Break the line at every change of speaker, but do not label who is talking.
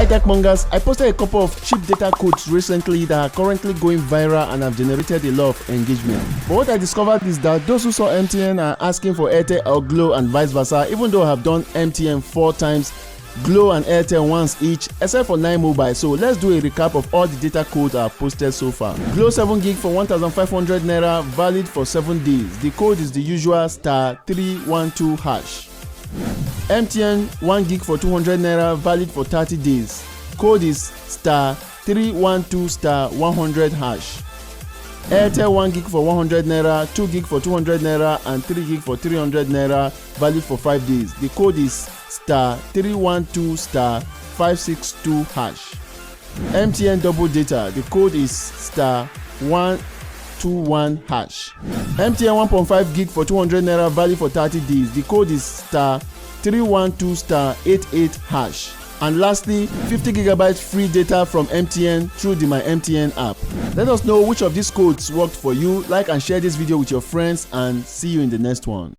Hi tech mongers, I posted a couple of cheap data codes recently that are currently going viral and have generated a lot of engagement. But what I discovered is that those who saw MTN are asking for Airtel or Glo and vice versa, even though I have done MTN 4 times, Glo and Airtel once each, except for 9 mobile. So let's do a recap of all the data codes I have posted so far. Glo 7 gig for 1,500 naira, valid for 7 days. The code is the usual *312 hash. MTN 1 gig for 200 naira, valid for 30 days. Code is *312*100 hash. Airtel 1 gig for 100 naira, 2 gig for 200 naira and 3 gig for 300 naira, valid for 5 days. The code is *312*562 hash. MTN double data, the code is *121 hash. MTN 1.5 gig for 200 naira, valid for 30 days. The code is *312*88 hash. And lastly, 50 gigabytes free data from MTN through the My MTN app. Let us know which of these codes worked for you. Like and share this video with your friends, and see you in the next one.